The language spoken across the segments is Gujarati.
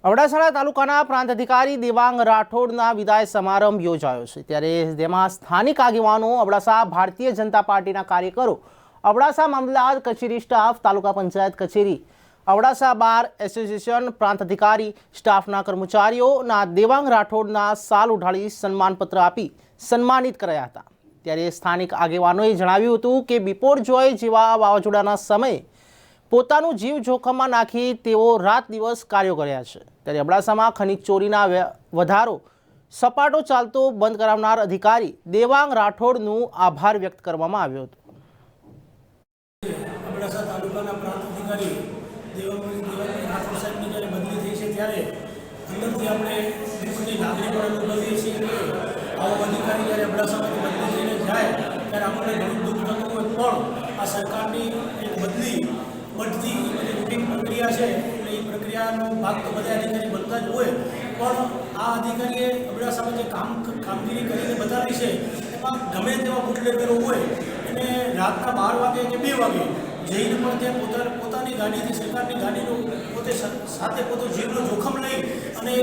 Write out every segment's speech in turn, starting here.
અબડાસા તાલુકાના પ્રાંત અધિકારી દેવાંગ રાઠોડના વિદાય સમારંભ યોજાયો છે ત્યારે જેમાં સ્થાનિક આગેવાનો, અબડાસા ભારતીય જનતા પાર્ટીના કાર્યકરો, અબડાસા મામલતદાર કચેરી સ્ટાફ, તાલુકા પંચાયત કચેરી, અબડાસા બાર એસોસિએશન, પ્રાંત અધિકારી સ્ટાફના કર્મચારીઓના દેવાંગ રાઠોડના સાલ ઉઢાડી સન્માનપત્ર આપી સન્માનિત કરાયા હતા। ત્યારે સ્થાનિક આગેવાનોએ જણાવ્યું હતું કે બિપોરજોય જેવા વાવાઝોડાના સમયે પોતાનું જીવ જોખમમાં નાખી તેઓ રાત દિવસ કાર્યો કર્યા છે। ત્યારે અબડાસામાં ખનીજ ચોરીના વધારો સપાટો ચાલતો બંધ કરાવનાર અધિકારી દેવાંગ રાઠોડનું આભાર વ્યક્ત કરવામાં આવ્યો હતો। અબડાસા તાલુકાના પ્રાંત અધિકારી દેવાંગ રાઠોડ સાહેબની જ્યારે બદલી થઈ છે ત્યારે અંદરથી આપણે દુઃખની લાગણી પણ અનુભવીએ છીએ કે આવો અધિકારી જ્યારે અબડાસામાંથી બદલી થઈને જાય ત્યારે આપણને ઘણું દુઃખ થતું હોય, પણ આ સરકારની એક બદલી બઢતી બધી રૂટીન પ્રક્રિયા છે એટલે એ પ્રક્રિયાનો ભાગ તો બધા અધિકારી બનતા જ હોય, પણ આ અધિકારીએ અબડાસામાં જે કામગીરી કરીને બતાવી છે એમાં ગમે તેવા બુટલેગરો હોય એને રાતના 12 વાગે કે 2 વાગે જઈને પણ ત્યાં પોતાની ગાડીથી, સરકારની ગાડીનો પોતે સાથે પોતે જીવનું જોખમ લઈ અને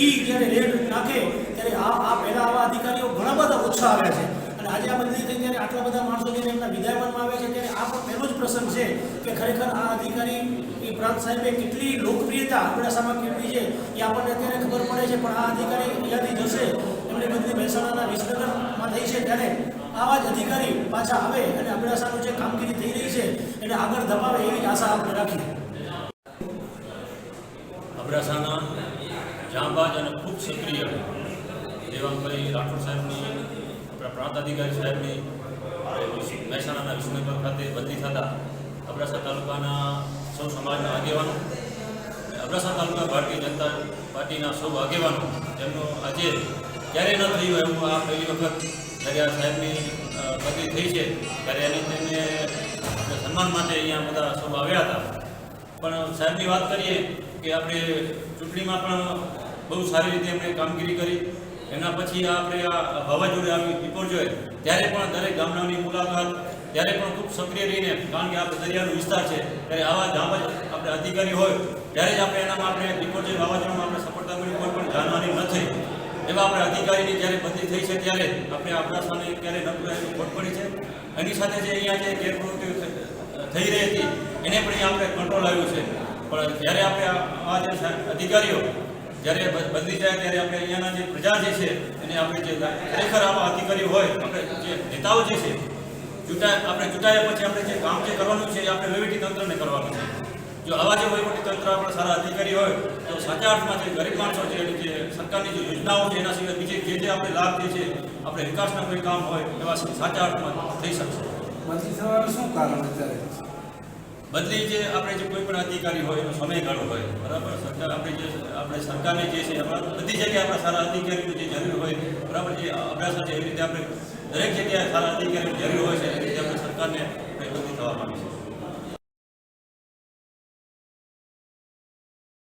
એ જ્યારે રેડ નાખે ત્યારે આ પહેલાં આવા અધિકારીઓ ઘણા બધા ઓછા આવ્યા છે અને આજે આ બદલી થઈ ત્યારે આટલા બધા માણસો જેને એમના વિદાયમાનમાં આવે છે ત્યારે આ પણ પહેલો જ પ્રસંગ છે કે ખરેખર આ અધિકારી એ પ્રાંત સાહેબે કેટલી લોકપ્રિયતા અબડાસામાં કેટલી છે એ આપણને અત્યારે ખબર પડે છે, પણ આ અધિકારી અહીંયાથી જશે, એમની બદલી મહેસાણાના વિસનગરમાં થઈ છે ત્યારે આવા જ અધિકારી પાછા આવે અને અબડાસાનું જે કામગીરી થઈ રહી છે એને આગળ ધપાવે એવી આશા આપણે રાખીએ। અબડાસાના જાંબાજ અને ખૂબ સક્રિય દેવાંગભાઈ રાઠોડ સાહેબની, આપણા પ્રાંત અધિકારી સાહેબની મહેસાણાના વિસનગર ખાતે બદલી થતાં અબડાસા તાલુકાના સૌ સમાજના આગેવાનો, અબડાસા તાલુકા ભારતીય જનતા પાર્ટીના સૌ આગેવાનો તેમનું આજે ક્યારેય ન થયું એવું આ પહેલી વખત જ્યારે આ સાહેબની બદલી થઈ છે ત્યારે એની તેમને સન્માન માટે અહીંયા બધા સૌ આવ્યા હતા। પણ સાહેબની વાત કરીએ કે આપણે ચૂંટણીમાં પણ બહુ સારી રીતે એમણે કામગીરી કરી, એના પછી આપણે આ વાવાઝોડું આવ્યું બિપોરજોય ત્યારે પણ દરેક ગામડાની મુલાકાત, ત્યારે પણ ખૂબ સક્રિય રહીને, કારણ કે આપણે દરિયાનો વિસ્તાર છે ત્યારે આવા જાંબાજ આપણે અધિકારી હોય ત્યારે જ આપણે એનામાં આપણે બિપોરજોય વાવાઝોડામાં આપણે સફળતા મળી, કોઈ પણ જાનહાની ન થઈ એવા આપણે અધિકારીની જ્યારે બદલી થઈ છે ત્યારે આપણે અબડાસાને ક્યારે નબળાઈની ખોટ પડી છે। એની સાથે જે અહીંયા જે ગેરપ્રવૃત્તિઓ થઈ રહી હતી એને પણ અહીંયા આપણે કંટ્રોલ આવ્યું છે, પણ જ્યારે આપણે આ જે અધિકારીઓ જ્યારે બદલી જાય ત્યારે આપણે અહીંયાના જે પ્રજા જે છે એને આપણે જે ખરેખર આવા અધિકારીઓ હોય, આપણે જે નેતાઓ જે છે આપણે ચૂંટાયા પછી આપણે જે કામ જે કરવાનું છે એ આપણે વહીવટી તંત્રને કરવાનું છે। જો આવા જે વહીવટી તંત્ર આપણે સારા અધિકારી હોય તો સાચા અર્થમાં જે ગરીબ માણસો છે, જે સરકારની જે યોજનાઓ છે એના સિવાય બીજે જે આપણે લાભ જે છે આપણે વિકાસના કોઈ કામ હોય એવા સાચા અર્થમાં થઈ શકશે। બદલી થવાનું શું કારણ અત્યારે? બદલી જે આપણે જે કોઈ પણ અધિકારી હોય એનો સમયગાળો હોય, બરાબર, સરકાર આપણે સરકારને જે છે બધી જગ્યાએ આપણા સારા અધિકારીની જે જરૂર હોય, બરાબર, જે અભ્યાસ છે એવી રીતે આપણે દરેક જગ્યાએ સારા અધિકારીની જરૂર હોય છે, એ રીતે આપણે સરકારને બદલી થવા માંગીએ છીએ।